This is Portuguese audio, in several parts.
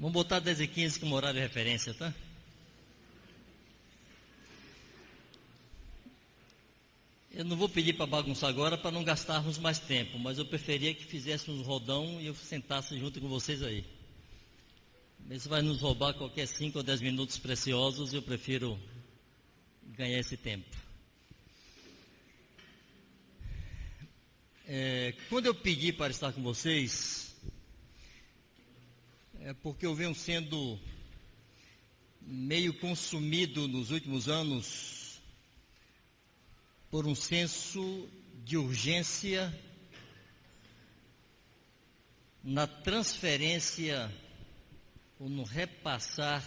Vamos botar 10h15 como horário de referência, tá? Eu não vou pedir para bagunçar agora para não gastarmos mais tempo, mas eu preferia que fizéssemos um rodão e eu sentasse junto com vocês aí. Isso vai nos roubar qualquer 5 ou 10 minutos preciosos, eu prefiro ganhar esse tempo. Quando eu pedi para estar com vocês, é porque eu venho sendo meio consumido nos últimos anos por um senso de urgência na transferência ou no repassar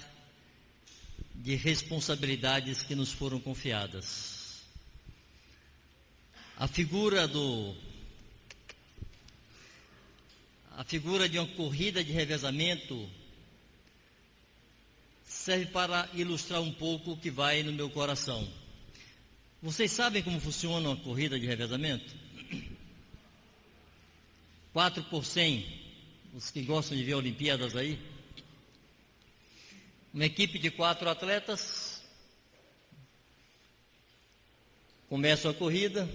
de responsabilidades que nos foram confiadas. A figura de uma corrida de revezamento serve para ilustrar um pouco o que vai no meu coração. Vocês sabem como funciona uma corrida de revezamento? 4 por 100, os que gostam de ver Olimpíadas aí. Uma equipe de 4 atletas começa a corrida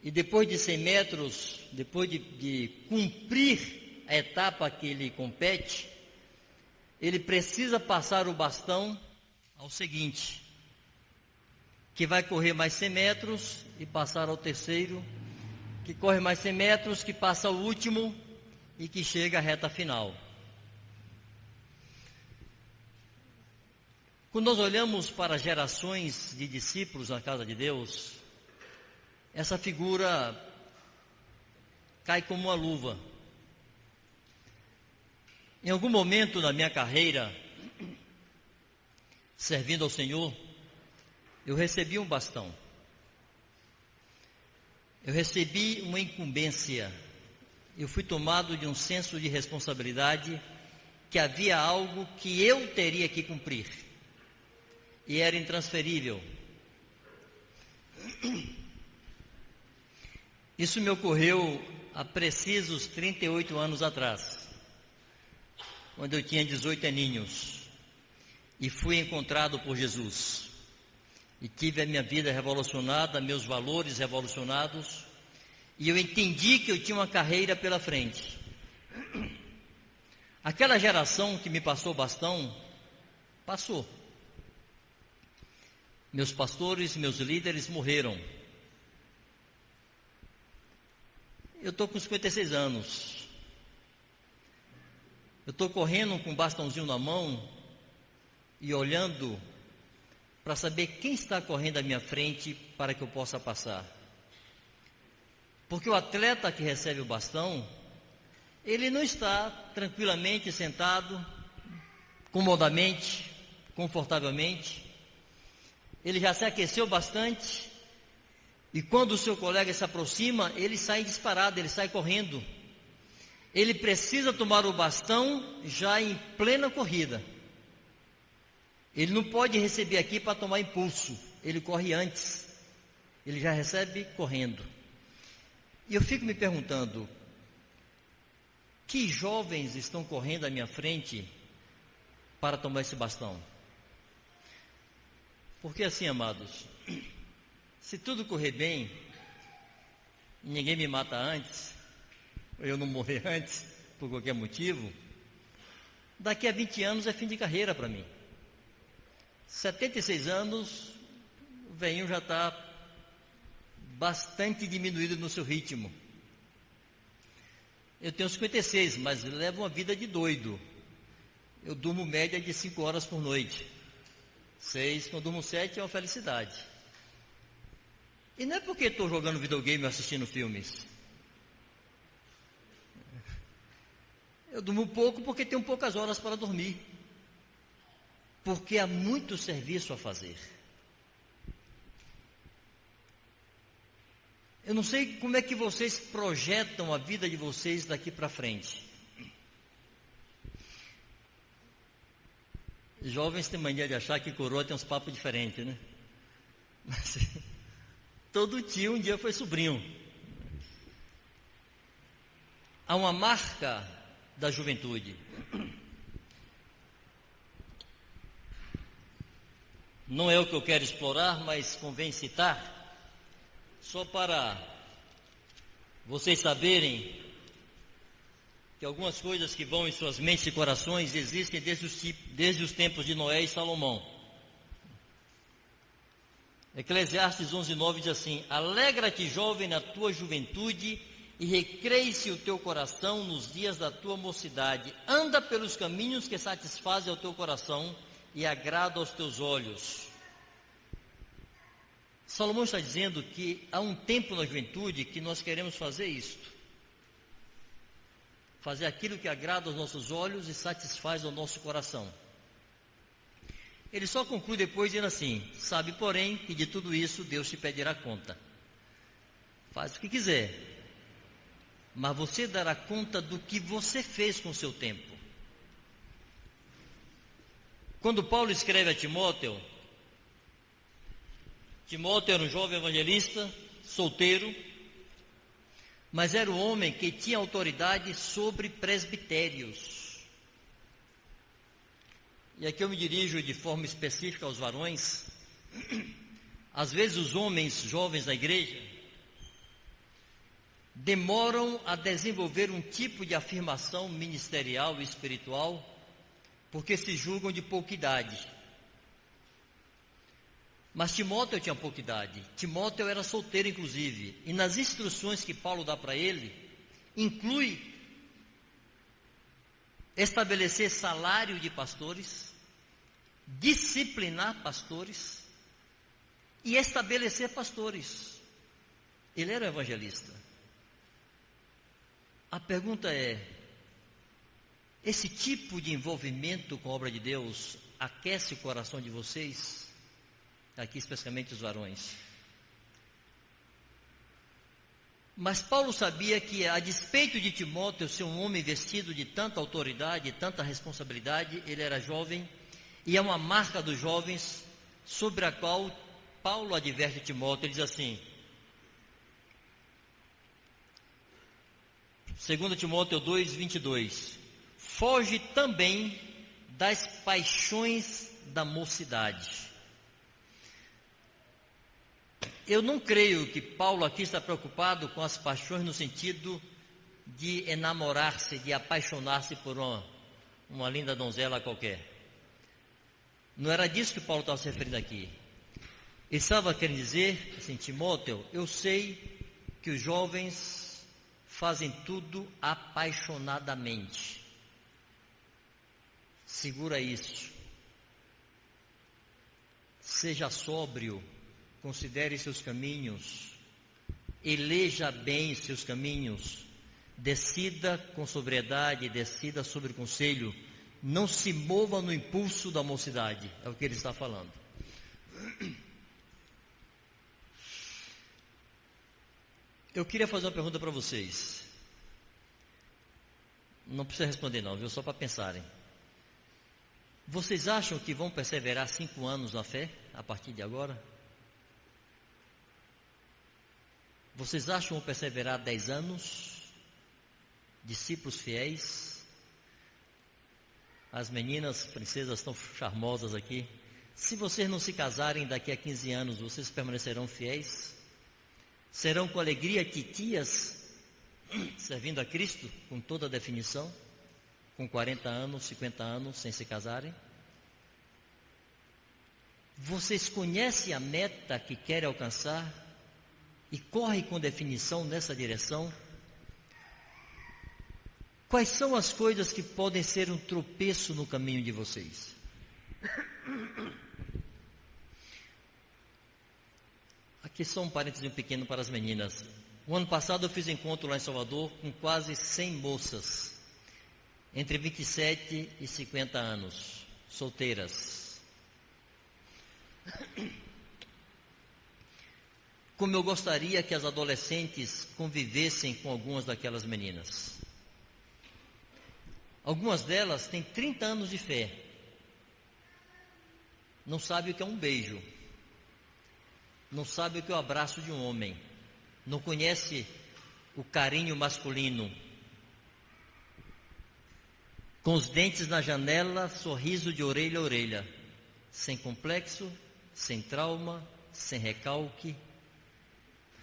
e depois de 100 metros, depois de cumprir a etapa que ele compete, ele precisa passar o bastão ao seguinte, que vai correr mais 100 metros e passar ao terceiro, que corre mais 100 metros, que passa ao último e que chega à reta final. Quando nós olhamos para gerações de discípulos na casa de Deus, essa figura cai como uma luva. Em algum momento da minha carreira, servindo ao Senhor, eu recebi um bastão. Eu recebi uma incumbência. Eu fui tomado de um senso de responsabilidade que havia algo que eu teria que cumprir. E era intransferível. Isso me ocorreu há precisos 38 anos atrás, quando eu tinha 18 aninhos e fui encontrado por Jesus. E tive a minha vida revolucionada, meus valores revolucionados, e eu entendi que eu tinha uma carreira pela frente. Aquela geração que me passou o bastão, passou. Meus pastores, meus líderes morreram. Eu estou com 56 anos. Eu estou correndo com um bastãozinho na mão e olhando para saber quem está correndo à minha frente para que eu possa passar. Porque o atleta que recebe o bastão, ele não está tranquilamente sentado, comodamente, confortavelmente. Ele já se aqueceu bastante e quando o seu colega se aproxima, ele sai disparado, ele sai correndo. Ele precisa tomar o bastão já em plena corrida. Ele não pode receber aqui para tomar impulso, ele corre antes, ele já recebe correndo. E eu fico me perguntando, que jovens estão correndo à minha frente para tomar esse bastão? Porque assim, amados, se tudo correr bem, ninguém me mata antes, eu não morrer antes, por qualquer motivo, daqui a 20 anos é fim de carreira para mim. 76 anos, o velhinho já está bastante diminuído no seu ritmo. Eu tenho 56, mas levo uma vida de doido. Eu durmo média de 5 horas por noite. 6, quando durmo 7 é uma felicidade. E não é porque estou jogando videogame ou assistindo filmes. Eu durmo pouco porque tenho poucas horas para dormir. Porque há muito serviço a fazer. Eu não sei como é que vocês projetam a vida de vocês daqui para frente. Jovens têm mania de achar que coroa tem uns papos diferentes, né? Mas, todo tio um dia foi sobrinho. Há uma marca da juventude. Não é o que eu quero explorar, mas convém citar, só para vocês saberem que algumas coisas que vão em suas mentes e corações existem desde os tempos de Noé e Salomão. Eclesiastes 11:9 diz assim: alegra-te, jovem, na tua juventude, e recreie-se o teu coração nos dias da tua mocidade. Anda pelos caminhos que satisfazem ao teu coração e agrada aos teus olhos. Salomão está dizendo que há um tempo na juventude que nós queremos fazer isto. Fazer aquilo que agrada aos nossos olhos e satisfaz ao nosso coração. Ele só conclui depois dizendo assim: sabe, porém, que de tudo isso Deus te pedirá conta. Faz o que quiser, mas você dará conta do que você fez com o seu tempo. Quando Paulo escreve a Timóteo, Timóteo era um jovem evangelista, solteiro, mas era um homem que tinha autoridade sobre presbitérios. E aqui eu me dirijo de forma específica aos varões. Às vezes os homens jovens da igreja demoram a desenvolver um tipo de afirmação ministerial e espiritual porque se julgam de pouca idade. Mas Timóteo tinha pouca idade. Timóteo era solteiro, inclusive. E nas instruções que Paulo dá para ele, inclui estabelecer salário de pastores, disciplinar pastores e estabelecer pastores. Ele era um evangelista. A pergunta é: esse tipo de envolvimento com a obra de Deus aquece o coração de vocês? Aqui especificamente os varões. Mas Paulo sabia que, a despeito de Timóteo ser um homem vestido de tanta autoridade, tanta responsabilidade, ele era jovem, e é uma marca dos jovens sobre a qual Paulo adverte Timóteo. Ele diz assim, 2 Timóteo 2:22, foge também das paixões da mocidade. Eu não creio que Paulo aqui está preocupado com as paixões no sentido de enamorar-se, de apaixonar-se por uma linda donzela qualquer. Não era disso que Paulo estava se referindo aqui. Ele estava querendo dizer, assim, Timóteo, eu sei que os jovens fazem tudo apaixonadamente. Segura isso. Seja sóbrio. Considere seus caminhos, eleja bem seus caminhos, decida com sobriedade, decida sobre conselho, não se mova no impulso da mocidade, é o que ele está falando. Eu queria fazer uma pergunta para vocês, não precisa responder não, viu? Só para pensarem. Vocês acham que vão perseverar 5 anos na fé, a partir de agora? Vocês acham que vão perseverar 10 anos? Discípulos fiéis? As meninas, princesas tão charmosas aqui. Se vocês não se casarem daqui a 15 anos, vocês permanecerão fiéis? Serão com alegria titias, servindo a Cristo, com toda a definição? Com 40 anos, 50 anos, sem se casarem? Vocês conhecem a meta que querem alcançar? E corre com definição nessa direção? Quais são as coisas que podem ser um tropeço no caminho de vocês? Aqui só um parênteses pequeno para as meninas. O ano passado eu fiz encontro lá em Salvador com quase 100 moças, entre 27 e 50 anos, solteiras. Como eu gostaria que as adolescentes convivessem com algumas daquelas meninas. Algumas delas têm 30 anos de fé. Não sabem o que é um beijo. Não sabem o que é o abraço de um homem. Não conhece o carinho masculino. Com os dentes na janela, sorriso de orelha a orelha. Sem complexo, sem trauma, sem recalque,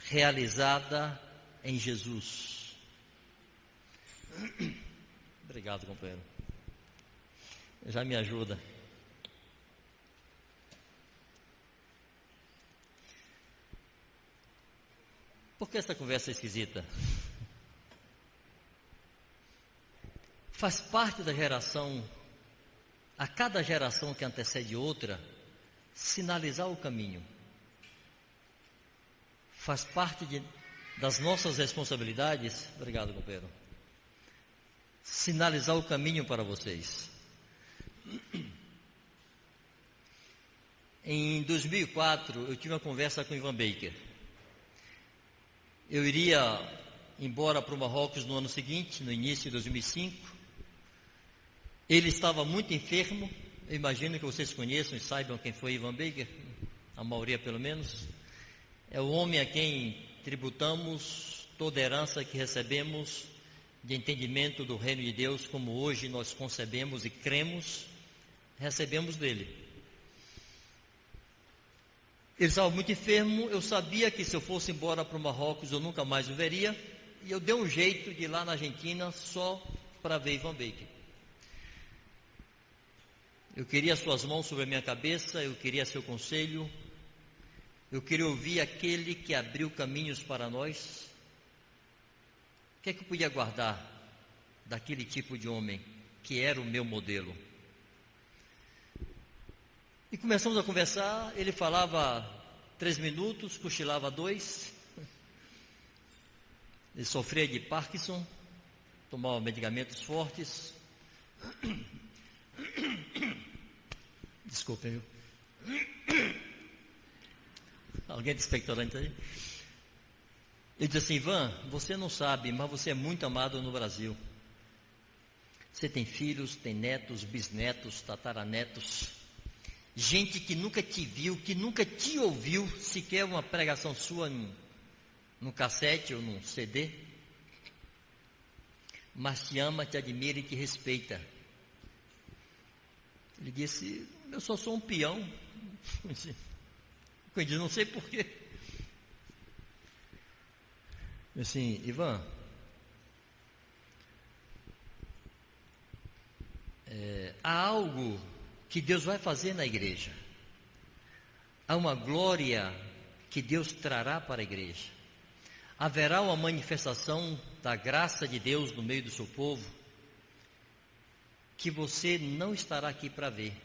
realizada em Jesus. Obrigado, companheiro. Já me ajuda. Por que essa conversa é esquisita? Faz parte da geração, a cada geração que antecede outra, sinalizar o caminho. Faz parte das nossas responsabilidades, obrigado, companheiro, sinalizar o caminho para vocês. Em 2004, eu tive uma conversa com o Ivan Baker. Eu iria embora para o Marrocos no ano seguinte, no início de 2005. Ele estava muito enfermo. Eu imagino que vocês conheçam e saibam quem foi Ivan Baker, a maioria pelo menos. É o homem a quem tributamos toda a herança que recebemos de entendimento do reino de Deus, como hoje nós concebemos e cremos, recebemos dele. Ele estava muito enfermo. Eu sabia que se eu fosse embora para o Marrocos eu nunca mais o veria, e eu dei um jeito de ir lá na Argentina só para ver Ivan Baker. Eu queria suas mãos sobre a minha cabeça, eu queria seu conselho, eu queria ouvir aquele que abriu caminhos para nós. O que é que eu podia guardar daquele tipo de homem que era o meu modelo? E começamos a conversar. Ele falava 3 minutos, cochilava 2. Ele sofria de Parkinson, tomava medicamentos fortes. Desculpem, viu? Alguém de expectorante aí? Ele disse assim: Ivan, você não sabe, mas você é muito amado no Brasil. Você tem filhos, tem netos, bisnetos, tataranetos. Gente que nunca te viu, que nunca te ouviu, sequer uma pregação sua num cassete ou num CD, mas te ama, te admira e te respeita. Ele disse: eu só sou um peão. Eu disse: não sei porquê. Assim, Ivan, há algo que Deus vai fazer na igreja. Há uma glória que Deus trará para a igreja. Haverá uma manifestação da graça de Deus no meio do seu povo que você não estará aqui para ver.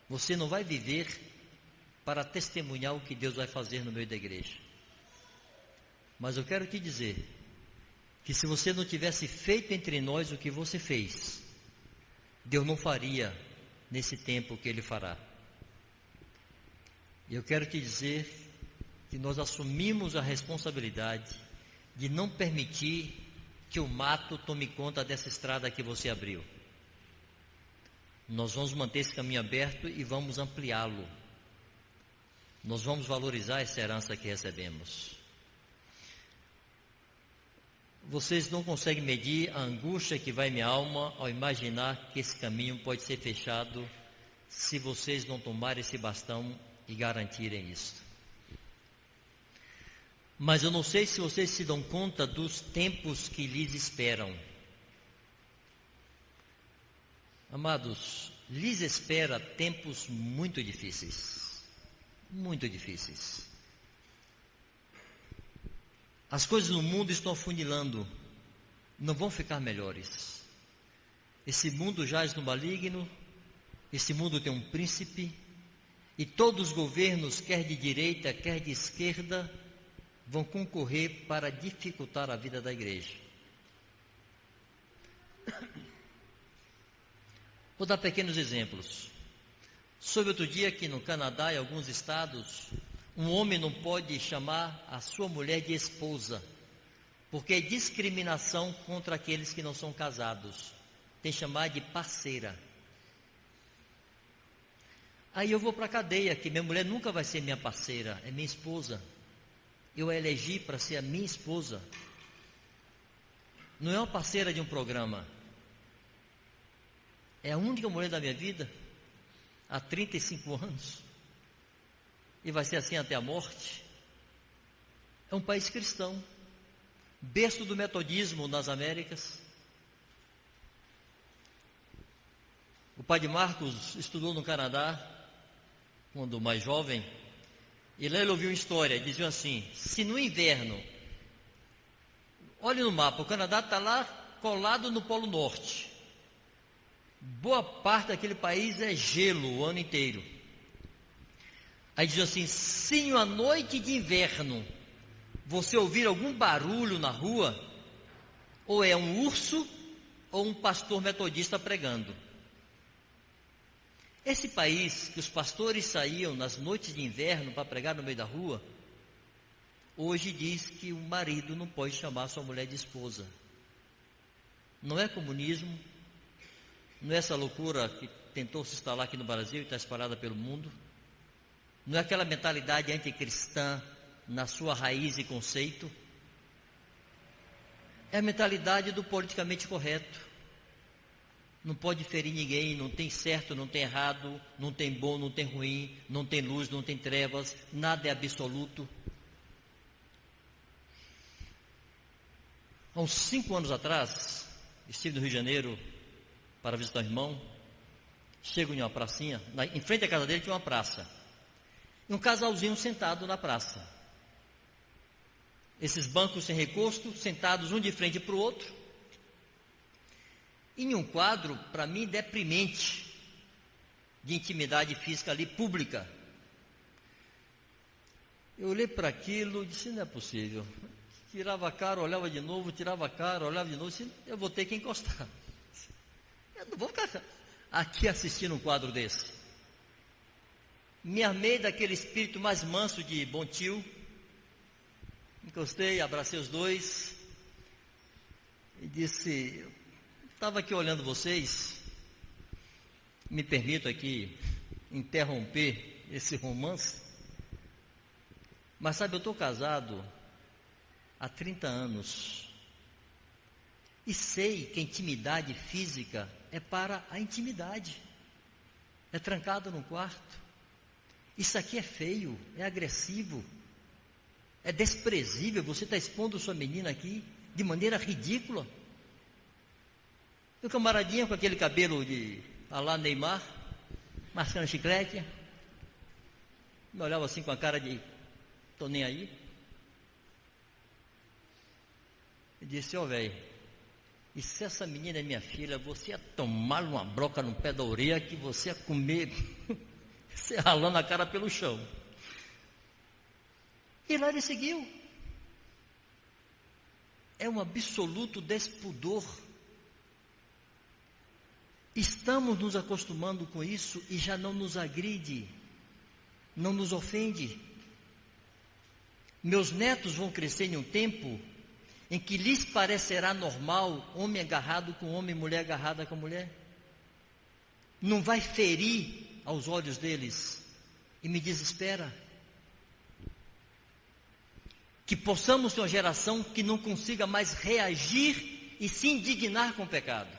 Você não vai viver para testemunhar o que Deus vai fazer no meio da igreja. Mas eu quero te dizer que se você não tivesse feito entre nós o que você fez, Deus não faria nesse tempo o que Ele fará. E eu quero te dizer que nós assumimos a responsabilidade de não permitir que o mato tome conta dessa estrada que você abriu. Nós vamos manter esse caminho aberto e vamos ampliá-lo. Nós vamos valorizar essa herança que recebemos. Vocês não conseguem medir a angústia que vai em minha alma ao imaginar que esse caminho pode ser fechado se vocês não tomarem esse bastão e garantirem isso. Mas eu não sei se vocês se dão conta dos tempos que lhes esperam. Amados, lhes espera tempos muito difíceis. Muito difíceis. As coisas no mundo estão afunilando, não vão ficar melhores. Esse mundo jaz no maligno, esse mundo tem um príncipe, e todos os governos, quer de direita, quer de esquerda, vão concorrer para dificultar a vida da igreja. Vou dar pequenos exemplos. Soube outro dia que no Canadá e alguns estados, um homem não pode chamar a sua mulher de esposa, porque é discriminação contra aqueles que não são casados. Tem que chamar de parceira. Aí eu vou para a cadeia, que minha mulher nunca vai ser minha parceira, é minha esposa. Eu a elegi para ser a minha esposa. Não é uma parceira de um programa. É a única mulher da minha vida, há 35 anos. e vai ser assim até a morte. É um país cristão, berço do metodismo nas Américas. O padre Marcos estudou no Canadá, quando mais jovem, e lá ele ouviu uma história, diziam assim: se no inverno, olhe no mapa, o Canadá está lá colado no Polo Norte, boa parte daquele país é gelo o ano inteiro. Aí diz assim: se em uma noite de inverno você ouvir algum barulho na rua, ou é um urso ou um pastor metodista pregando. Esse país que os pastores saíam nas noites de inverno para pregar no meio da rua, hoje diz que o marido não pode chamar sua mulher de esposa. Não é comunismo, não é essa loucura que tentou se instalar aqui no Brasil e está espalhada pelo mundo, não é aquela mentalidade anticristã na sua raiz e conceito, é a mentalidade do politicamente correto. Não pode ferir ninguém, não tem certo, não tem errado, não tem bom, não tem ruim, não tem luz, não tem trevas, nada é absoluto. Há uns 5 anos atrás, estive no Rio de Janeiro para visitar um irmão. Chego em uma pracinha, em frente à casa dele tinha uma praça, e um casalzinho sentado na praça. Esses bancos sem recosto, sentados um de frente para o outro, em um quadro, para mim, deprimente, de intimidade física ali, pública. Eu olhei para aquilo e disse: não é possível. Tirava a cara, olhava de novo, tirava a cara, olhava de novo, disse: eu vou ter que encostar. Eu não vou ficar aqui assistindo um quadro desse. Me armei daquele espírito mais manso de bom tio, encostei, abracei os dois e disse: estava aqui olhando vocês, me permito aqui interromper esse romance, mas sabe, eu estou casado há 30 anos e sei que a intimidade física é para a intimidade, é trancado num quarto. Isso aqui é feio, é agressivo, é desprezível. Você está expondo sua menina aqui de maneira ridícula. E o camaradinha com aquele cabelo de alá Neymar, mascando chiclete, me olhava assim com a cara de tô nem aí. E disse: ó, velho, e se essa menina é minha filha, você ia tomar uma broca no pé da orelha que você ia comer, você ralando a cara pelo chão. E lá ele seguiu. É um absoluto despudor. Estamos nos acostumando com isso e já não nos agride, não nos ofende. Meus netos vão crescer em um tempo em que lhes parecerá normal homem agarrado com homem, mulher agarrada com mulher. Não vai ferir aos olhos deles e me desespera. Que possamos ter uma geração que não consiga mais reagir e se indignar com o pecado.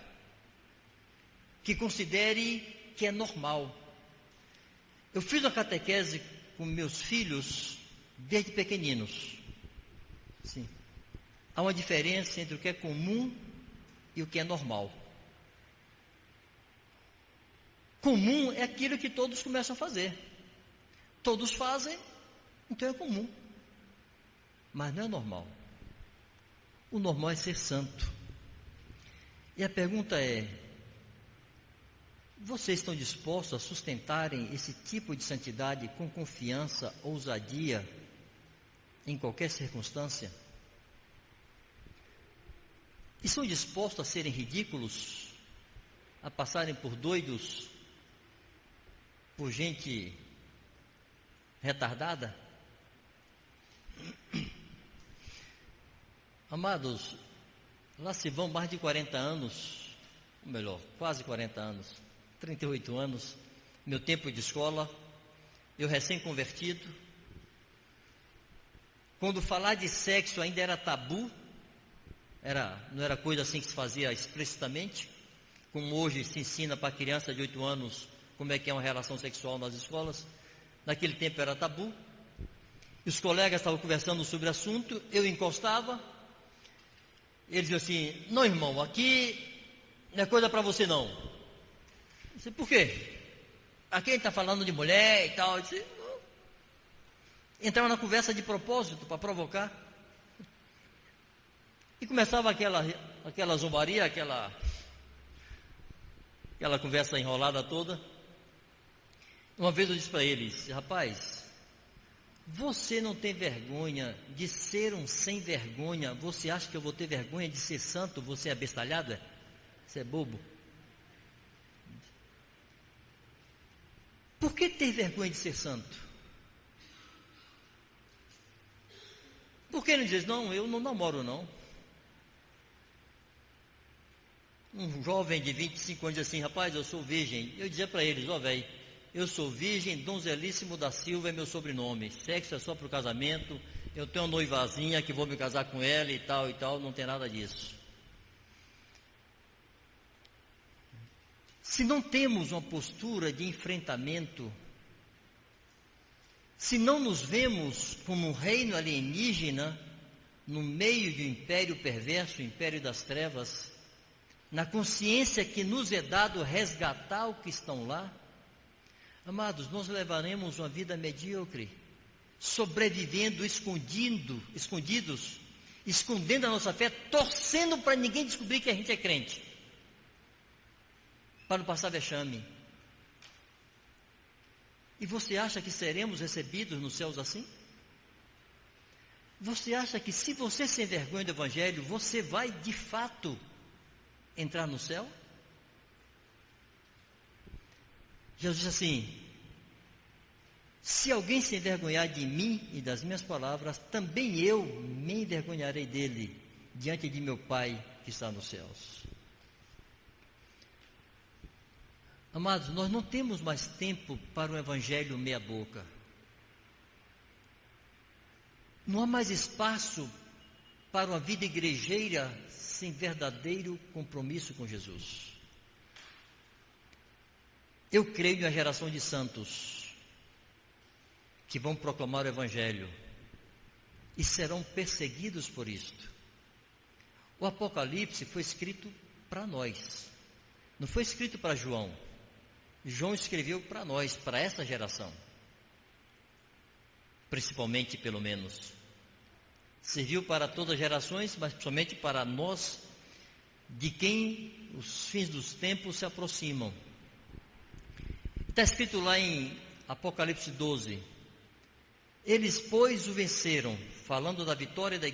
Que considere que é normal. Eu fiz uma catequese com meus filhos desde pequeninos. Sim. Há uma diferença entre o que é comum e o que é normal. Comum é aquilo que todos começam a fazer. Todos fazem, então é comum. Mas não é normal. O normal é ser santo. E a pergunta é: vocês estão dispostos a sustentarem esse tipo de santidade com confiança, ousadia, em qualquer circunstância? Estão dispostos a serem ridículos, a passarem por doidos, por gente retardada? Amados, lá se vão mais de 40 anos, ou melhor, quase 40 anos, 38 anos, meu tempo de escola, eu recém-convertido. Quando falar de sexo ainda era tabu, não era coisa assim que se fazia explicitamente, como hoje se ensina para criança de 8 anos como é que é uma relação sexual nas escolas. naquele tempo era tabu, e os colegas estavam conversando sobre o assunto, eu encostava, ele dizia assim: não, irmão, aqui não é coisa para você não. Eu disse: por quê? Aqui a gente está falando de mulher e tal. Eu disse: não. Entrava na conversa de propósito, para provocar. E começava aquela zombaria, aquela conversa enrolada toda. Uma vez eu disse para eles: rapaz, você não tem vergonha de ser um sem vergonha? Você acha que eu vou ter vergonha de ser santo? Você é abestalhado? Você é bobo? Por que ter vergonha de ser santo? Por que não diz: não, eu não namoro não? Um jovem de 25 anos diz assim: rapaz, eu sou virgem. Eu dizia para eles: ó, velho, eu sou virgem, Donzelíssimo da Silva é meu sobrenome, sexo é só para o casamento, eu tenho uma noivazinha que vou me casar com ela e tal, não tem nada disso. Se não temos uma postura de enfrentamento, se não nos vemos como um reino alienígena, no meio de um império perverso, o império das trevas, na consciência que nos é dado resgatar o que estão lá, amados, nós levaremos uma vida medíocre, sobrevivendo, escondidos, escondendo a nossa fé, torcendo para ninguém descobrir que a gente é crente, para não passar vexame. E você acha que seremos recebidos nos céus assim? Você acha que se você se envergonha do Evangelho, você vai de fato entrar no céu? Jesus disse assim: se alguém se envergonhar de mim e das minhas palavras, também eu me envergonharei dele diante de meu Pai que está nos céus. Amados, nós não temos mais tempo para o evangelho meia boca. Não há mais espaço para uma vida igrejeira sem verdadeiro compromisso com Jesus. Eu creio em uma geração de santos que vão proclamar o evangelho e serão perseguidos por isto. O Apocalipse foi escrito para nós, não foi escrito para João. João escreveu para nós, para essa geração, principalmente, pelo menos. Serviu para todas as gerações, mas principalmente para nós, de quem os fins dos tempos se aproximam. Está escrito lá em Apocalipse 12: eles, pois, o venceram, falando da vitória da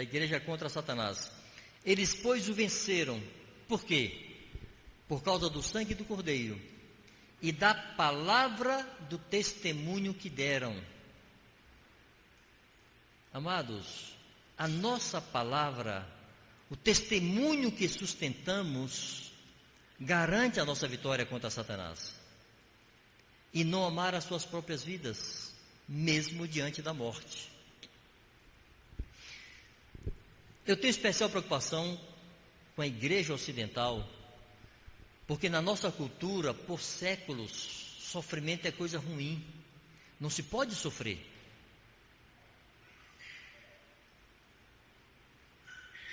igreja contra Satanás. Eles, pois, o venceram. Por quê? Por causa do sangue do Cordeiro e da palavra do testemunho que deram. Amados, a nossa palavra, o testemunho que sustentamos, garante a nossa vitória contra Satanás. E não amar as suas próprias vidas, mesmo diante da morte. Eu tenho especial preocupação com a igreja ocidental, porque na nossa cultura, por séculos, sofrimento é coisa ruim. Não se pode sofrer.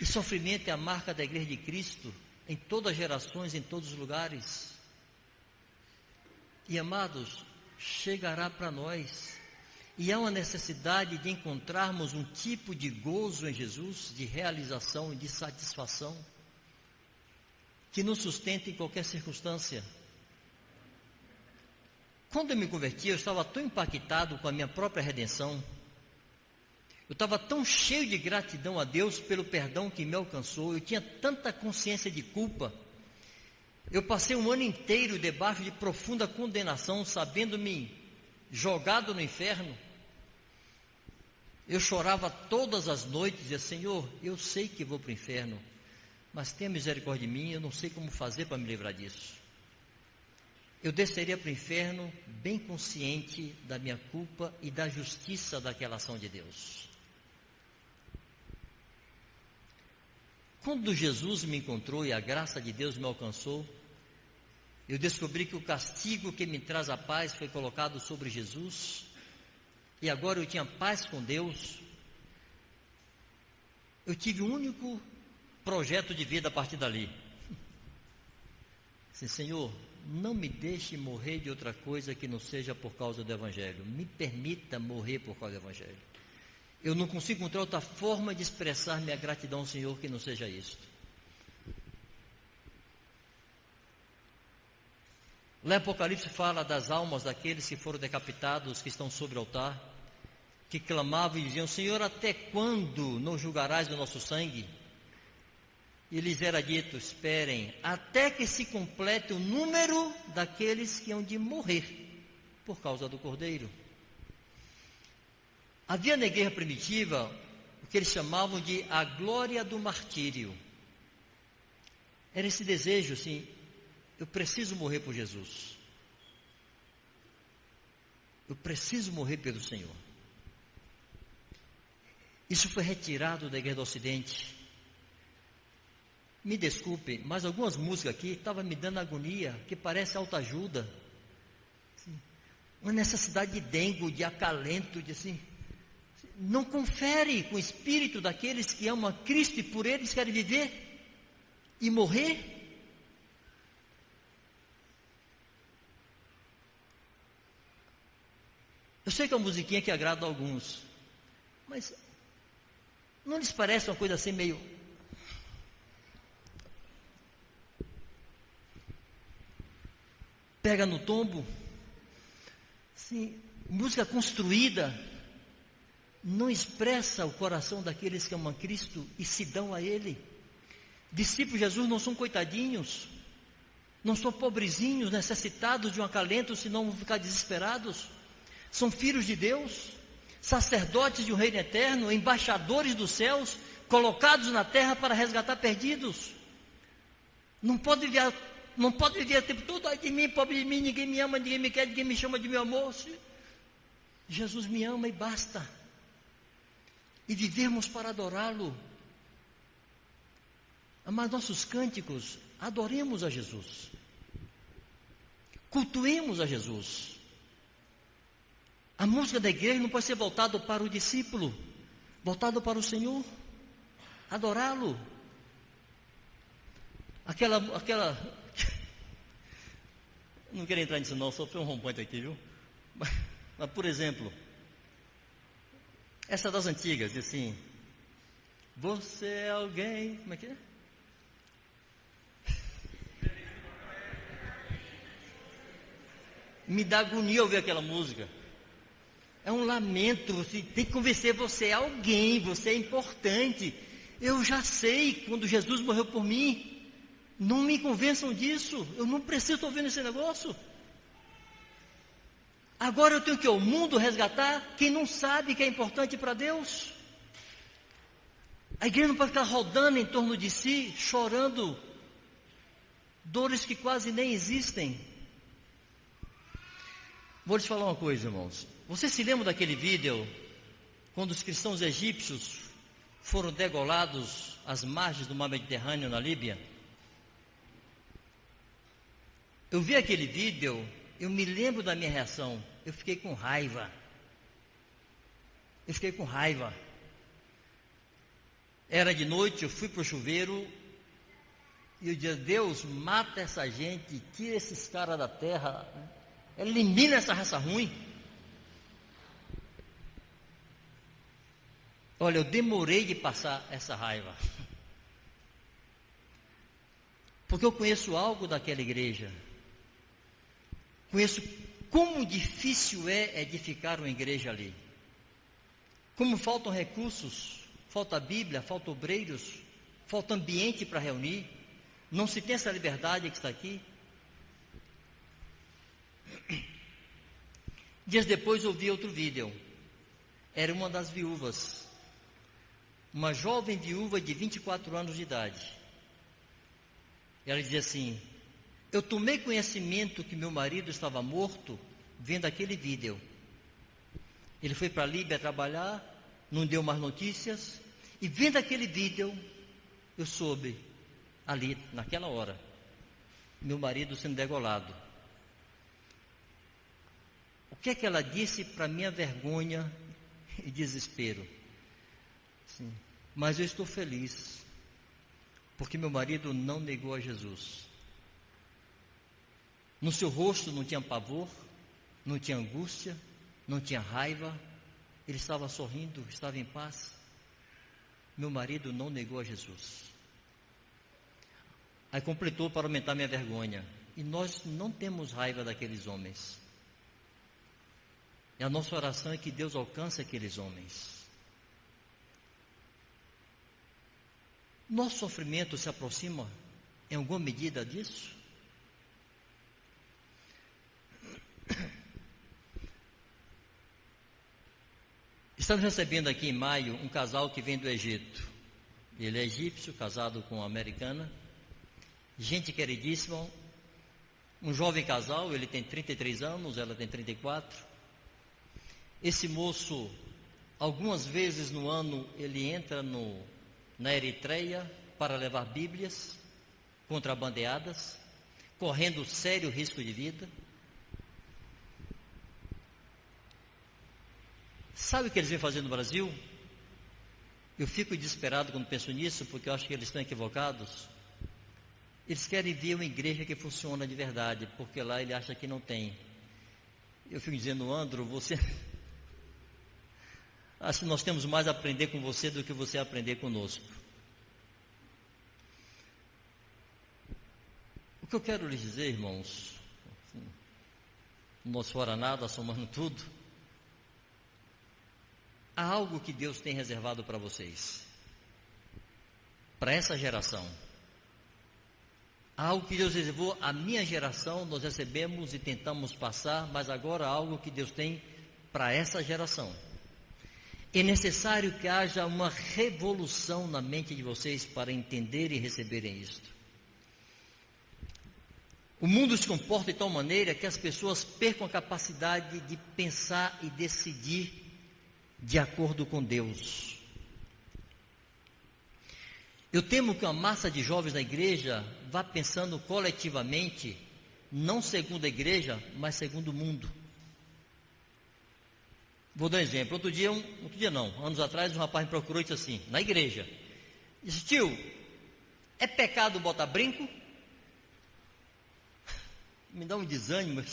E sofrimento é a marca da igreja de Cristo, em todas as gerações, em todos os lugares. E amados, chegará para nós. E há uma necessidade de encontrarmos um tipo de gozo em Jesus, de realização e de satisfação, que nos sustenta em qualquer circunstância. Quando eu me converti, eu estava tão impactado com a minha própria redenção, eu estava tão cheio de gratidão a Deus pelo perdão que me alcançou, eu tinha tanta consciência de culpa, eu passei um ano inteiro debaixo de profunda condenação, sabendo-me jogado no inferno. Eu chorava todas as noites, dizia: Senhor, eu sei que vou para o inferno, mas tenha misericórdia de mim, eu não sei como fazer para me livrar disso. Eu desceria para o inferno bem consciente da minha culpa e da justiça daquela ação de Deus. Quando Jesus me encontrou e a graça de Deus me alcançou, Eu descobri que o castigo que me traz a paz foi colocado sobre Jesus, e agora eu tinha paz com Deus. Eu tive um único projeto de vida a partir dali. Assim, Senhor, não me deixe morrer de outra coisa que não seja por causa do Evangelho. Me permita morrer por causa do Evangelho. Eu não consigo encontrar outra forma de expressar minha gratidão ao Senhor que não seja isto. Lá em Apocalipse fala das almas daqueles que foram decapitados, que estão sobre o altar, que clamavam e diziam, Senhor, até quando não julgarás o nosso sangue? E lhes era dito, esperem, até que se complete o número daqueles que hão de morrer por causa do Cordeiro. Havia na igreja primitiva o que eles chamavam de a glória do martírio. Era esse desejo, assim, eu preciso morrer por Jesus. Eu preciso morrer pelo Senhor. Isso foi retirado da igreja do Ocidente. Me desculpe, mas algumas músicas aqui estavam me dando agonia, que parece autoajuda. Uma necessidade de dengo, de acalento, de assim. Não confere com o espírito daqueles que amam a Cristo e por eles querem viver e morrer. Eu sei que é uma musiquinha que agrada a alguns, mas não lhes parece uma coisa assim meio... Pega no tombo? Sim, música construída, não expressa o coração daqueles que amam a Cristo e se dão a Ele. Discípulos de Jesus não são coitadinhos, não são pobrezinhos, necessitados de um acalento, senão vão ficar desesperados. São filhos de Deus, sacerdotes de um reino eterno, embaixadores dos céus, colocados na terra para resgatar perdidos. Não pode viver o tempo todo, ai de mim, pobre de mim, ninguém me ama, ninguém me quer, ninguém me chama de meu amor. Jesus me ama e basta. E vivemos para adorá-lo. Mas nossos cânticos, adoremos a Jesus. Cultuemos a Jesus. A música da igreja não pode ser voltada para o discípulo, voltada para o Senhor, adorá-lo. Não quero entrar nisso não, só foi um rompante aqui, viu? Mas, por exemplo, essa das antigas, diz assim, você é alguém, como é que é? Me dá agonia ouvir aquela música. É um lamento, você tem que convencer, você é alguém, você é importante. Eu já sei, quando Jesus morreu por mim, não me convençam disso, eu não preciso estar ouvindo esse negócio. Agora eu tenho que ir ao mundo resgatar quem não sabe que é importante para Deus. A igreja não pode ficar rodando em torno de si, chorando, dores que quase nem existem. Vou lhes falar uma coisa, irmãos. Você se lembra daquele vídeo, quando os cristãos egípcios foram degolados às margens do mar Mediterrâneo, na Líbia? Eu vi aquele vídeo, eu me lembro da minha reação. Eu fiquei com raiva. Era de noite, eu fui para o chuveiro e eu disse, Deus, mata essa gente, tira esses caras da terra, elimina essa raça ruim. Olha, eu demorei de passar essa raiva. Porque eu conheço algo daquela igreja. Conheço como difícil é edificar uma igreja ali. Como faltam recursos, falta Bíblia, falta obreiros, falta ambiente para reunir. Não se tem essa liberdade que está aqui. Dias depois eu vi outro vídeo. Era uma das viúvas. Uma jovem viúva de 24 anos de idade. Ela dizia assim, eu tomei conhecimento que meu marido estava morto vendo aquele vídeo. Ele foi para a Líbia trabalhar, não deu mais notícias, e vendo aquele vídeo, eu soube, ali, naquela hora, meu marido sendo degolado. O que é que ela disse para minha vergonha e desespero? Sim, mas eu estou feliz, porque meu marido não negou a Jesus. No seu rosto não tinha pavor, não tinha angústia, não tinha raiva, ele estava sorrindo, estava em paz. Meu marido não negou a Jesus. Aí completou para aumentar minha vergonha. E nós não temos raiva daqueles homens. E a nossa oração é que Deus alcance aqueles homens. Nosso sofrimento se aproxima em alguma medida disso? Estamos recebendo aqui em maio um casal que vem do Egito. Ele é egípcio, casado com uma americana. Gente queridíssima. Um jovem casal, ele tem 33 anos, ela tem 34. Esse moço, algumas vezes no ano, ele entra na Eritreia para levar Bíblias contrabandeadas, correndo sério risco de vida. Sabe o que eles vêm fazer no Brasil? Eu fico desesperado quando penso nisso, porque eu acho que eles estão equivocados. Eles querem ver uma igreja que funciona de verdade, porque lá ele acha que não tem. Eu fico dizendo, Andro, você... acho que nós temos mais a aprender com você do que você aprender conosco. O que eu quero lhes dizer, irmãos, nós fora nada, somando tudo, há algo que Deus tem reservado para vocês, para essa geração. Há algo que Deus reservou à minha geração, nós recebemos e tentamos passar, mas agora há algo que Deus tem para essa geração. É necessário que haja uma revolução na mente de vocês para entender e receberem isto. O mundo se comporta de tal maneira que as pessoas percam a capacidade de pensar e decidir de acordo com Deus. Eu temo que uma massa de jovens da igreja vá pensando coletivamente, não segundo a igreja, mas segundo o mundo. Vou dar um exemplo. Anos atrás, um rapaz me procurou e disse assim, na igreja, disse, tio, é pecado botar brinco? Me dá um desânimo.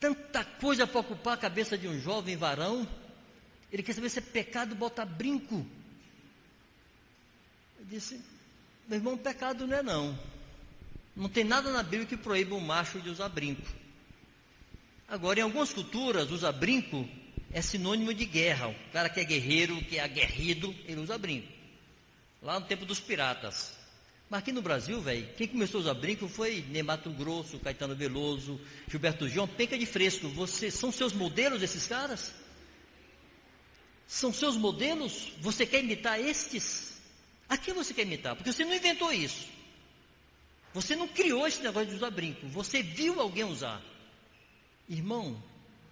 Tanta coisa para ocupar a cabeça de um jovem varão. Ele quer saber se é pecado botar brinco. Eu disse, meu irmão, pecado não é não. Não tem nada na Bíblia que proíba um macho de usar brinco. Agora, em algumas culturas, usar brinco é sinônimo de guerra. O cara que é guerreiro, que é aguerrido, ele usa brinco. Lá no tempo dos piratas. Mas aqui no Brasil, velho, quem começou a usar brinco foi Ney Matogrosso, Caetano Veloso, Gilberto Gil, penca de fresco. São seus modelos esses caras? São seus modelos? Você quer imitar estes? A quem você quer imitar? Porque você não inventou isso. Você não criou esse negócio de usar brinco. Você viu alguém usar. Irmão,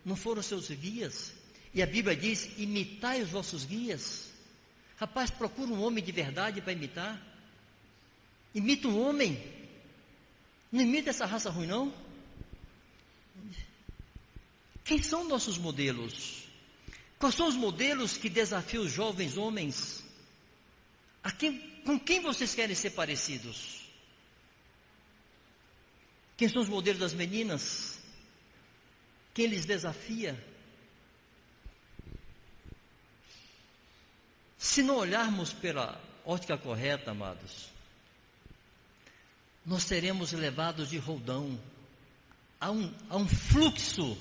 não foram seus guias? E a Bíblia diz, imitai os vossos guias. Rapaz, procura um homem de verdade para imitar. Imita um homem. Não imita essa raça ruim, não. Quem são nossos modelos? Quais são os modelos que desafiam os jovens homens? Com quem vocês querem ser parecidos? Quem são os modelos das meninas? Quem lhes desafia? Se não olharmos pela ótica correta, amados, nós seremos levados de roldão a um fluxo,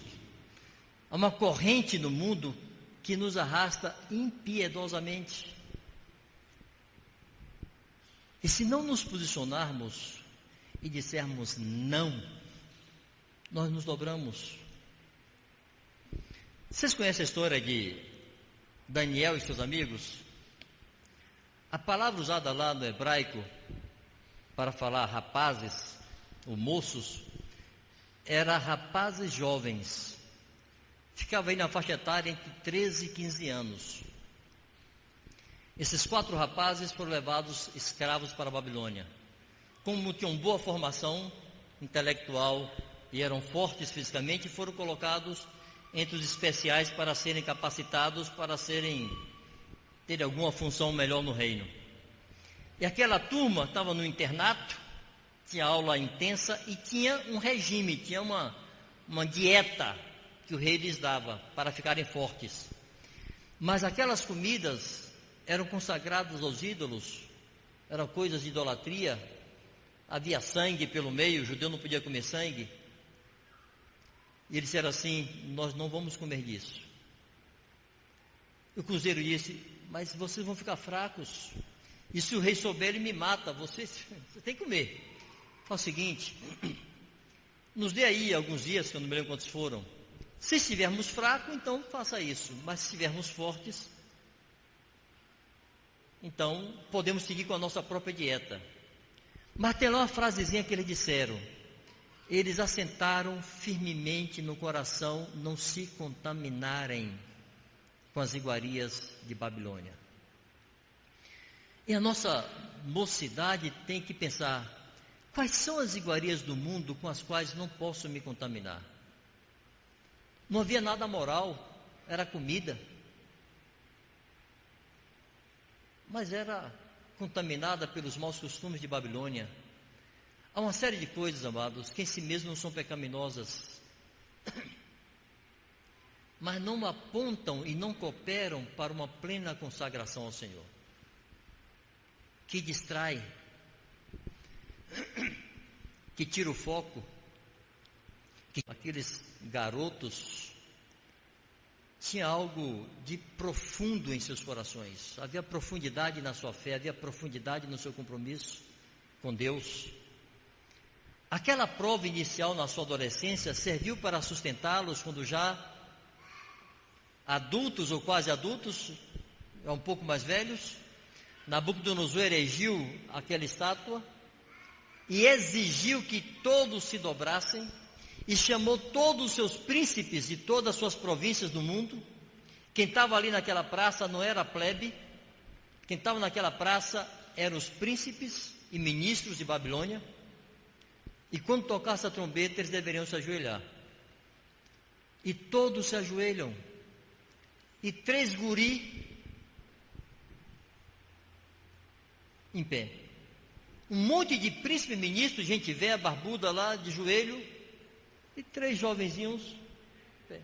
a uma corrente no mundo que nos arrasta impiedosamente. E se não nos posicionarmos e dissermos não, nós nos dobramos. Vocês conhecem a história de Daniel e seus amigos? A palavra usada lá no hebraico para falar rapazes ou moços, era rapazes jovens. Ficava aí na faixa etária entre 13 e 15 anos. Esses 4 rapazes foram levados escravos para a Babilônia. como tinham boa formação intelectual e eram fortes fisicamente, foram colocados entre os especiais para serem capacitados, para terem alguma função melhor no reino. E aquela turma estava no internato, tinha aula intensa e tinha um regime, tinha uma dieta que o rei lhes dava para ficarem fortes. Mas aquelas comidas eram consagradas aos ídolos, eram coisas de idolatria, havia sangue pelo meio, o judeu não podia comer sangue. E eles disseram assim: nós não vamos comer disso. E o cruzeiro disse: mas vocês vão ficar fracos, e se o rei souber, ele me mata, você tem que comer. Faz o seguinte, nos dê aí alguns dias, que eu não me lembro quantos foram. Se estivermos fracos, então faça isso, mas se estivermos fortes, então podemos seguir com a nossa própria dieta. Mas tem lá uma frasezinha que eles disseram: eles assentaram firmemente no coração não se contaminarem com as iguarias de Babilônia. E a nossa mocidade tem que pensar: quais são as iguarias do mundo com as quais não posso me contaminar? Não havia nada moral, era comida, mas era contaminada pelos maus costumes de Babilônia. Há uma série de coisas, amados, que em si mesmo não são pecaminosas, mas não apontam e não cooperam para uma plena consagração ao Senhor, que distrai, que tira o foco, que aqueles garotos tinham algo de profundo em seus corações, havia profundidade na sua fé, havia profundidade no seu compromisso com Deus. Aquela prova inicial na sua adolescência serviu para sustentá-los quando já adultos ou quase adultos, um pouco mais velhos. Nabucodonosor erigiu aquela estátua e exigiu que todos se dobrassem, e chamou todos os seus príncipes de todas as suas províncias do mundo. Quem estava ali naquela praça não era a plebe, quem estava naquela praça eram os príncipes e ministros de Babilônia, e quando tocasse a trombeta eles deveriam se ajoelhar. E todos se ajoelham, e 3 guri em pé. Um monte de príncipe, ministro, gente velha, barbuda lá, de joelho, e 3 jovenzinhos em pé.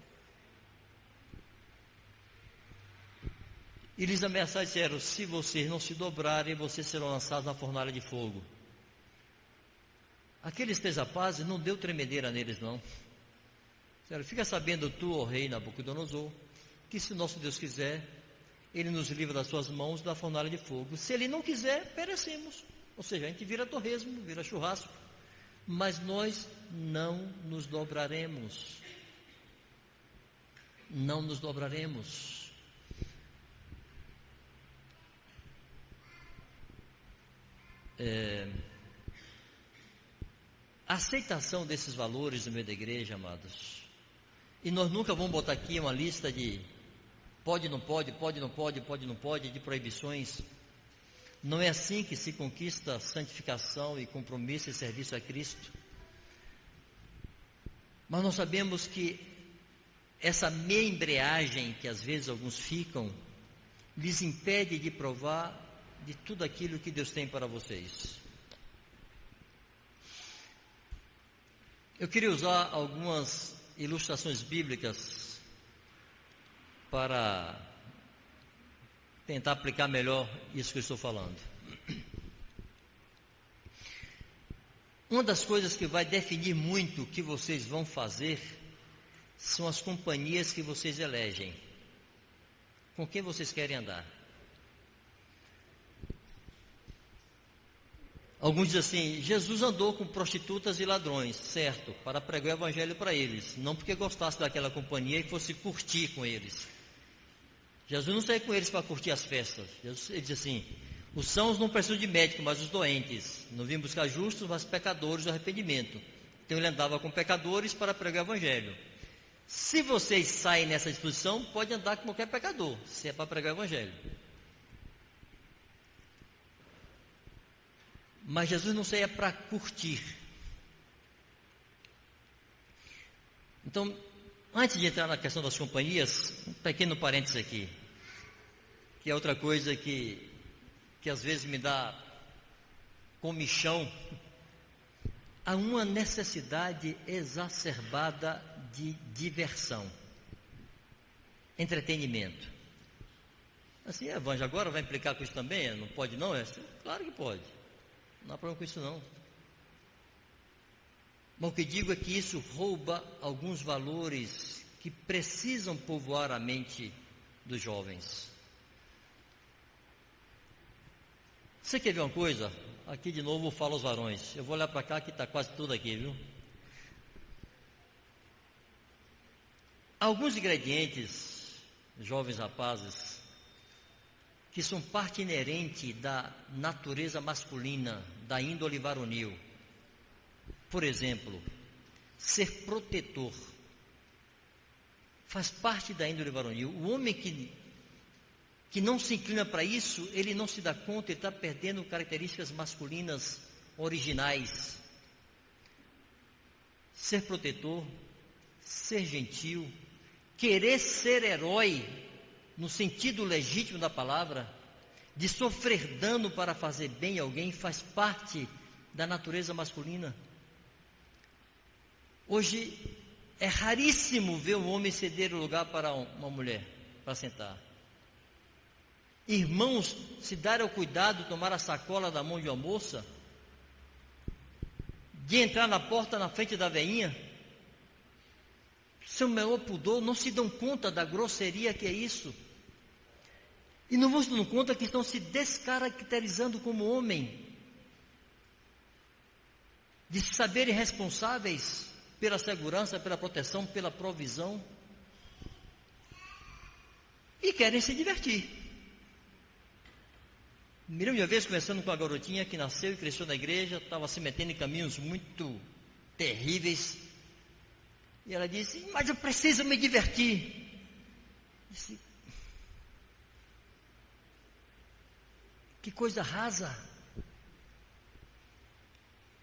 E eles ameaçaram e disseram: se vocês não se dobrarem, vocês serão lançados na fornalha de fogo. Aqueles 3 rapazes, não deu tremedeira neles, não. Disseram: fica sabendo tu, ó rei Nabucodonosor, que se nosso Deus quiser, Ele nos livra das suas mãos da fornalha de fogo. Se Ele não quiser, perecemos. Ou seja, a gente vira torresmo, vira churrasco. Mas nós não nos dobraremos. Não nos dobraremos. A aceitação desses valores no meio da igreja, amados. E nós nunca vamos botar aqui uma lista de pode, não pode, pode, não pode, pode, não pode, de proibições. Não é assim que se conquista santificação e compromisso e serviço a Cristo. Mas nós sabemos que essa meia embreagem que às vezes alguns ficam, lhes impede de provar de tudo aquilo que Deus tem para vocês. Eu queria usar algumas ilustrações bíblicas para tentar aplicar melhor isso que eu estou falando. Uma das coisas que vai definir muito o que vocês vão fazer são as companhias que vocês elegem. Com quem vocês querem andar? Alguns dizem assim: Jesus andou com prostitutas e ladrões, certo, para pregar o evangelho para eles, não porque gostasse daquela companhia e fosse curtir com eles. Jesus não saiu com eles para curtir as festas. Ele diz assim: os sãos não precisam de médico, mas os doentes. Não vim buscar justos, mas pecadores do arrependimento. Então ele andava com pecadores para pregar o evangelho. Se vocês saem nessa disposição, pode andar com qualquer pecador, se é para pregar o evangelho. Mas Jesus não saía para curtir. Então, antes de entrar na questão das companhias, um pequeno parênteses aqui, que é outra coisa que às vezes me dá comichão. Há uma necessidade exacerbada de diversão, entretenimento. Assim, Evandro, agora vai implicar com isso também? Não pode não? Claro que pode, não há problema com isso não. Mas o que digo é que isso rouba alguns valores que precisam povoar a mente dos jovens. Você quer ver uma coisa? Aqui de novo eu falo aos varões. Eu vou olhar para cá que está quase tudo aqui, viu? Alguns ingredientes, jovens rapazes, que são parte inerente da natureza masculina, da índole varonil. Por exemplo, ser protetor. Faz parte da índole varonil. O homem que não se inclina para isso, ele não se dá conta, ele está perdendo características masculinas originais. Ser protetor, ser gentil, querer ser herói, no sentido legítimo da palavra, de sofrer dano para fazer bem a alguém, faz parte da natureza masculina. Hoje é raríssimo ver um homem ceder o lugar para uma mulher, para sentar. Irmãos, se darem ao cuidado de tomar a sacola da mão de uma moça, de entrar na porta na frente da veinha, seu maior pudor, não se dão conta da grosseria que é isso. E não se dão conta que estão se descaracterizando como homem, de se saberem responsáveis pela segurança, pela proteção, pela provisão, e querem se divertir. Me lembro de uma vez conversando com uma garotinha que nasceu e cresceu na igreja, estava se metendo em caminhos muito terríveis, e ela disse, mas eu preciso me divertir. Disse, que coisa rasa.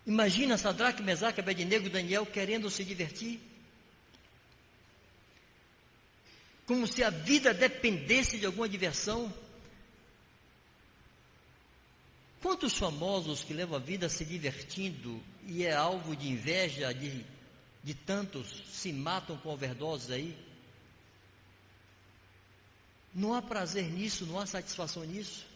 Imagina Sadraque, Mesaque, Abednego e Daniel querendo se divertir. Como se a vida dependesse de alguma diversão. Quantos famosos que levam a vida se divertindo e é alvo de inveja de tantos, se matam com overdoses aí? Não há prazer nisso, não há satisfação nisso.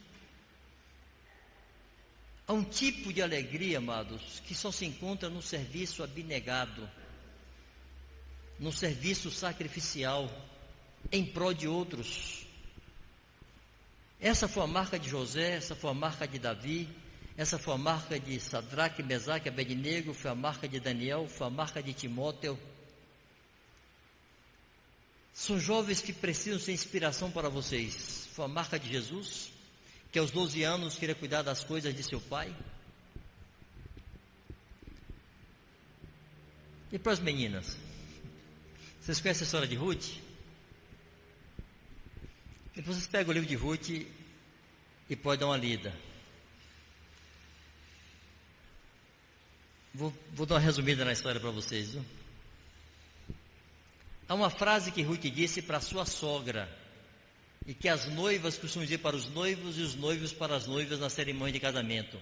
Há um tipo de alegria, amados, que só se encontra no serviço abnegado, no serviço sacrificial, em prol de outros. Essa foi a marca de José, essa foi a marca de Davi, essa foi a marca de Sadraque, Mesaque, Abednego, foi a marca de Daniel, foi a marca de Timóteo. São jovens que precisam ser inspiração para vocês. Foi a marca de Jesus, que aos 12 anos queria cuidar das coisas de seu pai. E para as meninas, vocês conhecem a história de Ruth? Depois vocês pegam o livro de Ruth e podem dar uma lida. Vou dar uma resumida na história para vocês, viu? Há uma frase que Ruth disse para sua sogra, e que as noivas costumam dizer para os noivos e os noivos para as noivas na cerimônia de casamento.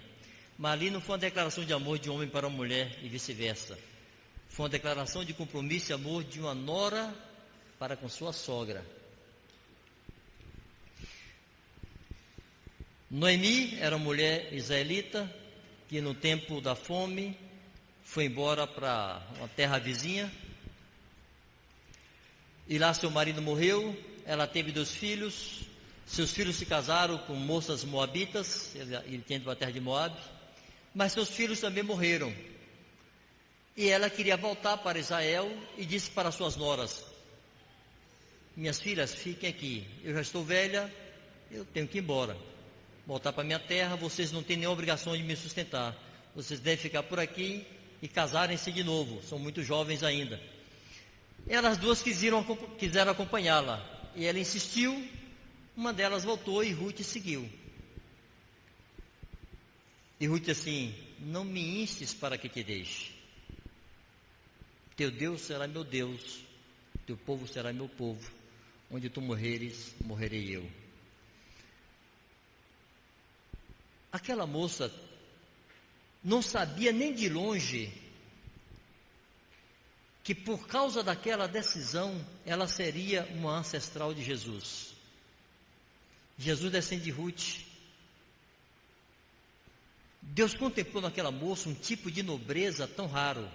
Mas ali não foi uma declaração de amor de um homem para uma mulher e vice-versa. Foi uma declaração de compromisso e amor de uma nora para com sua sogra. Noemi era uma mulher israelita que no tempo da fome foi embora para uma terra vizinha. E lá seu marido morreu, ela teve 2 filhos, seus filhos se casaram com moças moabitas, ele tinha ido para a terra de Moabe, mas seus filhos também morreram. E ela queria voltar para Israel e disse para suas noras, minhas filhas, fiquem aqui, eu já estou velha, eu tenho que ir embora, voltar para minha terra, vocês não têm nenhuma obrigação de me sustentar, vocês devem ficar por aqui e casarem-se de novo, são muito jovens ainda. Elas duas quiseram acompanhá-la, e ela insistiu, uma delas voltou e Ruth seguiu. E Ruth disse assim: não me instes para que te deixe. Teu Deus será meu Deus, teu povo será meu povo. Onde tu morreres, morrerei eu. Aquela moça não sabia nem de longe que por causa daquela decisão ela seria uma ancestral de Jesus. Jesus descende de Ruth. Deus contemplou naquela moça um tipo de nobreza tão raro.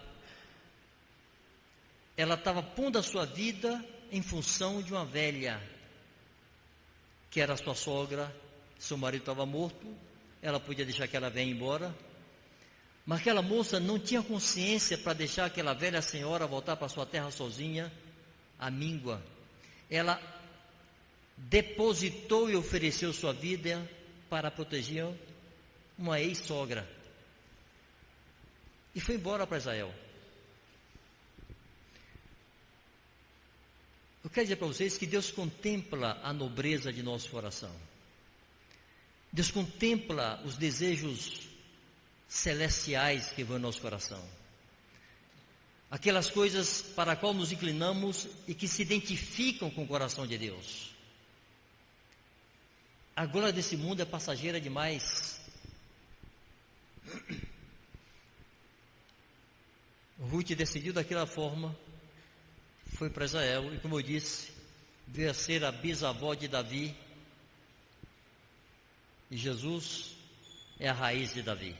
Ela estava pondo a sua vida em função de uma velha, que era a sua sogra. Seu marido estava morto, ela podia deixar aquela velha embora, mas aquela moça não tinha consciência para deixar aquela velha senhora voltar para sua terra sozinha, à míngua. Ela depositou e ofereceu sua vida para proteger uma ex-sogra, e foi embora para Israel. Eu quero dizer para vocês que Deus contempla a nobreza de nosso coração. Deus contempla os desejos celestiais que vão no nosso coração. Aquelas coisas para as quais nos inclinamos e que se identificam com o coração de Deus. A glória desse mundo é passageira demais. Ruth decidiu daquela forma, foi para Israel, e como eu disse, veio a ser a bisavó de Davi, e Jesus é a raiz de Davi.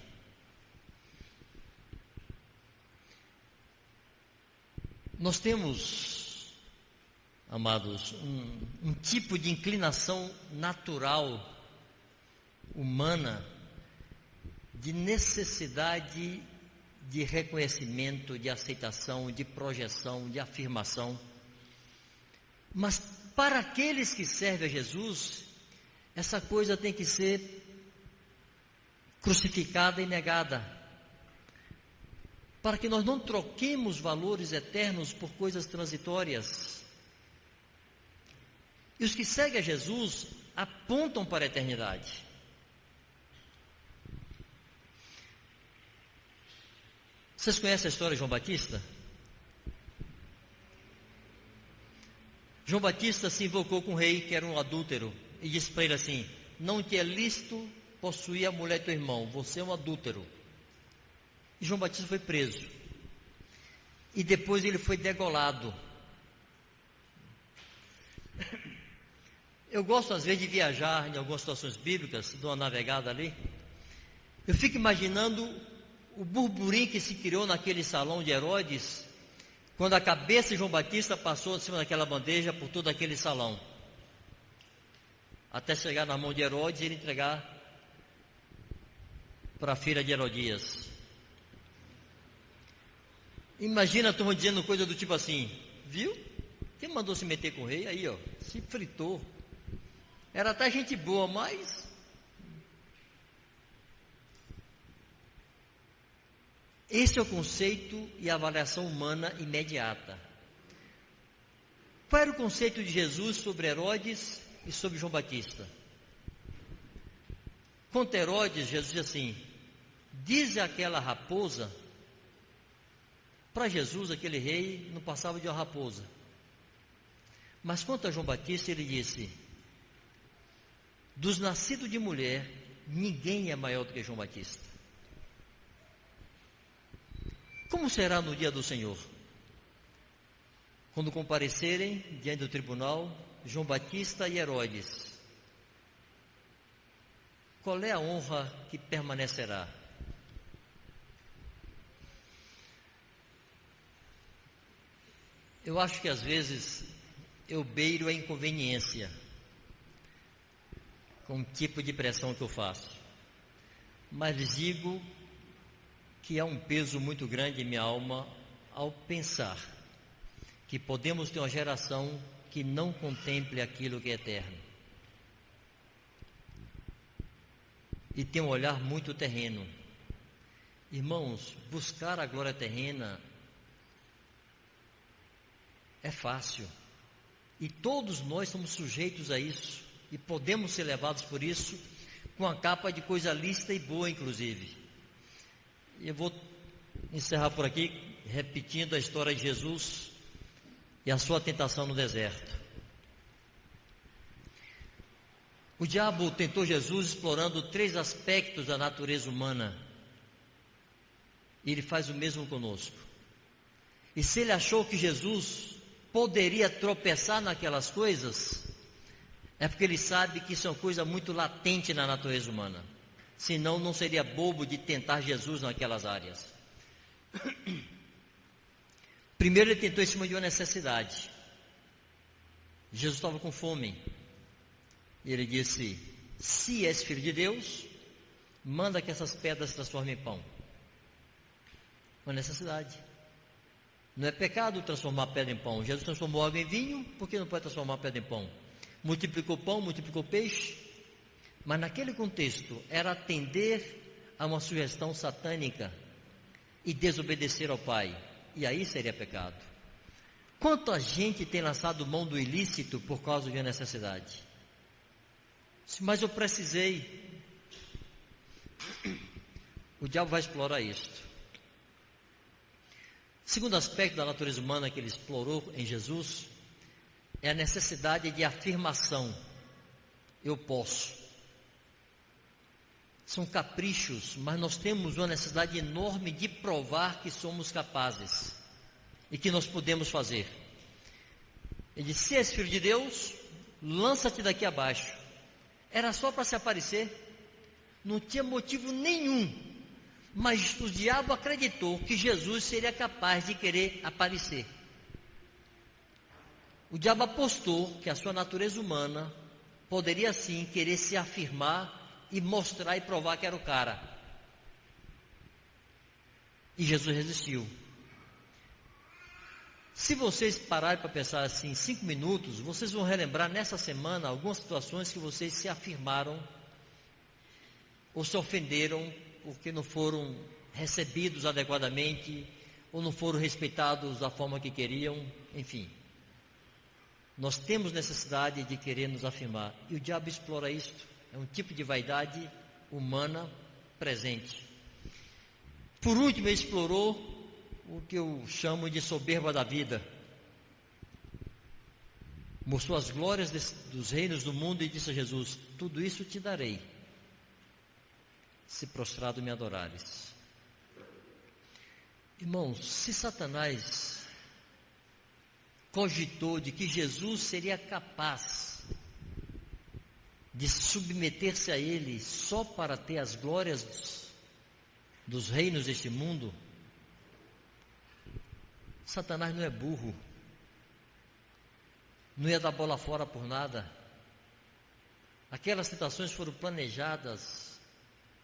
Nós temos, amados, um tipo de inclinação natural, humana, de necessidade de reconhecimento, de aceitação, de projeção, de afirmação. Mas para aqueles que servem a Jesus, essa coisa tem que ser crucificada e negada, para que nós não troquemos valores eternos por coisas transitórias. E os que seguem a Jesus apontam para a eternidade. Vocês conhecem a história de João Batista? João Batista se invocou com o rei, que era um adúltero, e disse para ele assim: não te é lícito possuir a mulher do teu irmão, você é um adúltero. E João Batista foi preso. E depois ele foi degolado. Eu gosto às vezes de viajar em algumas situações bíblicas, dou uma navegada ali. Eu fico imaginando o burburinho que se criou naquele salão de Herodes, quando a cabeça de João Batista passou de cima daquela bandeja por todo aquele salão, até chegar na mão de Herodes e ele entregar para a filha de Herodias. Imagina a turma dizendo coisa do tipo assim: viu? Quem mandou se meter com o rei? Aí, ó, se fritou. Era até gente boa, mas esse é o conceito e a avaliação humana imediata. Qual era o conceito de Jesus sobre Herodes e sobre João Batista? Quanto a Herodes, Jesus diz assim: diz aquela raposa. Para Jesus, aquele rei não passava de uma raposa. Mas quanto a João Batista, ele disse: dos nascidos de mulher, ninguém é maior do que João Batista. Como será no dia do Senhor? Quando comparecerem diante do tribunal João Batista e Herodes, qual é a honra que permanecerá? Eu acho que às vezes eu beiro a inconveniência com o tipo de pressão que eu faço, mas lhes digo que há um peso muito grande em minha alma ao pensar que podemos ter uma geração que não contemple aquilo que é eterno e tem um olhar muito terreno. Irmãos, buscar a glória terrena é fácil, e todos nós somos sujeitos a isso, e podemos ser levados por isso, com a capa de coisa lícita e boa, inclusive. E eu vou encerrar por aqui, repetindo a história de Jesus e a sua tentação no deserto. O diabo tentou Jesus explorando 3 aspectos da natureza humana. E ele faz o mesmo conosco. E se ele achou que Jesus poderia tropeçar naquelas coisas, é porque ele sabe que isso é uma coisa muito latente na natureza humana. Senão não seria bobo de tentar Jesus naquelas áreas. Primeiro ele tentou em cima de uma necessidade. Jesus estava com fome. E ele disse: se és filho de Deus, manda que essas pedras se transformem em pão. Uma necessidade. Não é pecado transformar pedra em pão. Jesus transformou água em vinho, por que não pode transformar pedra em pão? Multiplicou pão, multiplicou peixe. Mas naquele contexto era atender a uma sugestão satânica e desobedecer ao Pai. E aí seria pecado. Quanta gente tem lançado mão do ilícito por causa de uma necessidade? Mas eu precisei. O diabo vai explorar isto. Segundo aspecto da natureza humana que ele explorou em Jesus é a necessidade de afirmação. Eu posso. São caprichos, mas nós temos uma necessidade enorme de provar que somos capazes e que nós podemos fazer. Ele disse: se és filho de Deus, lança-te daqui abaixo. Era só para se aparecer, não tinha motivo nenhum, mas o diabo acreditou que Jesus seria capaz de querer aparecer. O diabo apostou que a sua natureza humana poderia sim querer se afirmar e mostrar e provar que era o cara. E Jesus resistiu. Se vocês pararem para pensar assim, 5 minutos, vocês vão relembrar nessa semana algumas situações que vocês se afirmaram ou se ofenderam porque não foram recebidos adequadamente ou não foram respeitados da forma que queriam, enfim. Nós temos necessidade de querer nos afirmar e o diabo explora isto. É um tipo de vaidade humana presente. Por último, ele explorou o que eu chamo de soberba da vida. Mostrou as glórias dos reinos do mundo e disse a Jesus: tudo isso te darei, se prostrado me adorares. Irmãos, se Satanás cogitou de que Jesus seria capaz de submeter-se a ele só para ter as glórias dos reinos deste mundo, Satanás não é burro, não ia dar bola fora por nada. Aquelas tentações foram planejadas,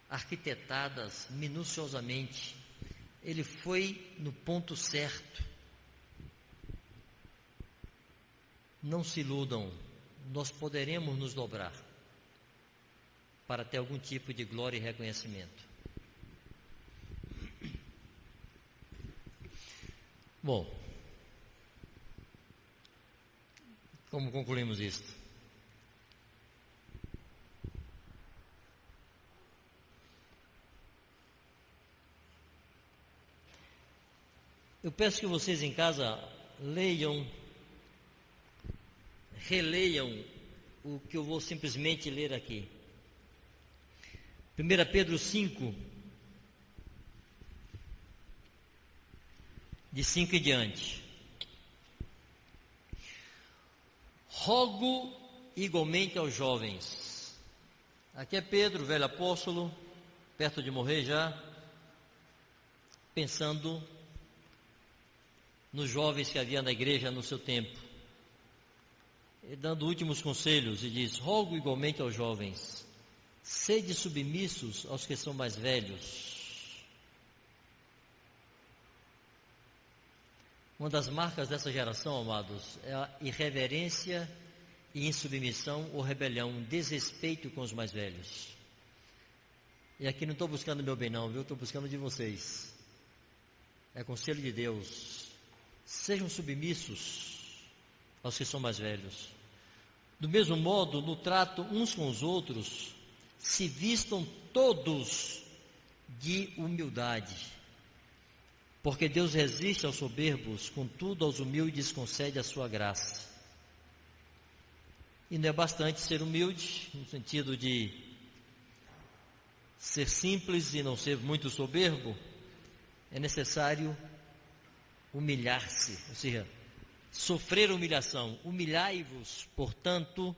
arquitetadas minuciosamente. Ele foi no ponto certo. Não se iludam, nós poderemos nos dobrar para ter algum tipo de glória e reconhecimento. Bom, como concluímos isto? Eu peço que vocês em casa leiam, releiam o que eu vou simplesmente ler aqui. 1 Pedro 5, de 5 em diante. Rogo igualmente aos jovens. Aqui é Pedro, velho apóstolo, perto de morrer já, pensando nos jovens que havia na igreja no seu tempo, e dando últimos conselhos, e diz: rogo igualmente aos jovens, sede submissos aos que são mais velhos. Uma das marcas dessa geração, amados, é a irreverência e insubmissão ou rebelião, desrespeito com os mais velhos. E aqui não estou buscando meu bem não, viu? Estou buscando de vocês. É conselho de Deus. Sejam submissos aos que são mais velhos. Do mesmo modo, no trato uns com os outros, se vistam todos de humildade. Porque Deus resiste aos soberbos, contudo aos humildes concede a sua graça. E não é bastante ser humilde, no sentido de ser simples e não ser muito soberbo, é necessário humilhar-se, ou seja, sofrer humilhação. Humilhai-vos, portanto,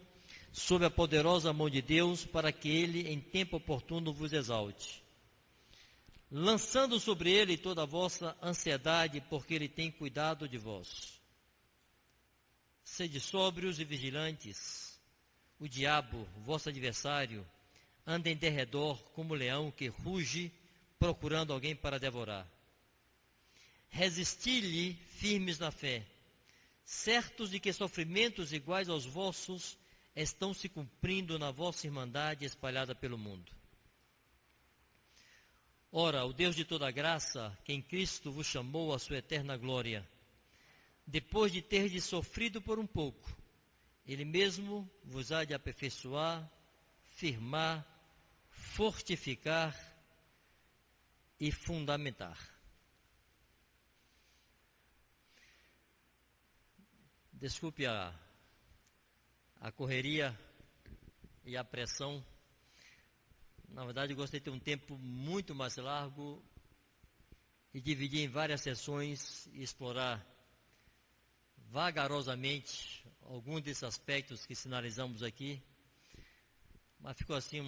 sob a poderosa mão de Deus, para que Ele, em tempo oportuno, vos exalte. Lançando sobre Ele toda a vossa ansiedade, porque Ele tem cuidado de vós. Sede sóbrios e vigilantes. O diabo, vosso adversário, anda em derredor como leão que ruge, procurando alguém para devorar. Resisti-lhe firmes na fé, certos de que sofrimentos iguais aos vossos estão se cumprindo na vossa irmandade espalhada pelo mundo. Ora, o Deus de toda graça, que em Cristo vos chamou à sua eterna glória, depois de terdes sofrido por um pouco, Ele mesmo vos há de aperfeiçoar, firmar, fortificar e fundamentar. Desculpe a correria e a pressão. Na verdade, eu gostaria de ter um tempo muito mais largo e dividir em várias sessões e explorar vagarosamente alguns desses aspectos que sinalizamos aqui. Mas ficou assim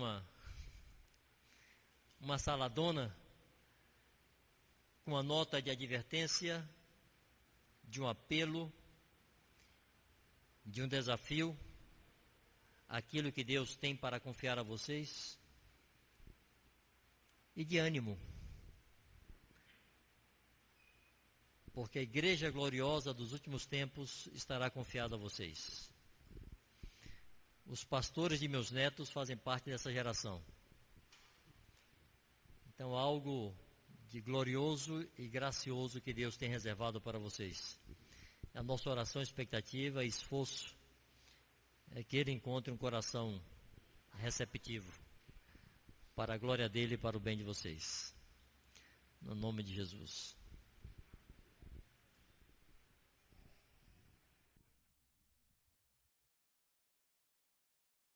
uma saladona com uma nota de advertência, de um apelo, de um desafio, aquilo que Deus tem para confiar a vocês, e de ânimo, porque a igreja gloriosa dos últimos tempos estará confiada a vocês. Os pastores de meus netos fazem parte dessa geração. Então, algo de glorioso e gracioso que Deus tem reservado para vocês. A nossa oração, expectativa e esforço é que Ele encontre um coração receptivo para a glória dEle e para o bem de vocês. No nome de Jesus.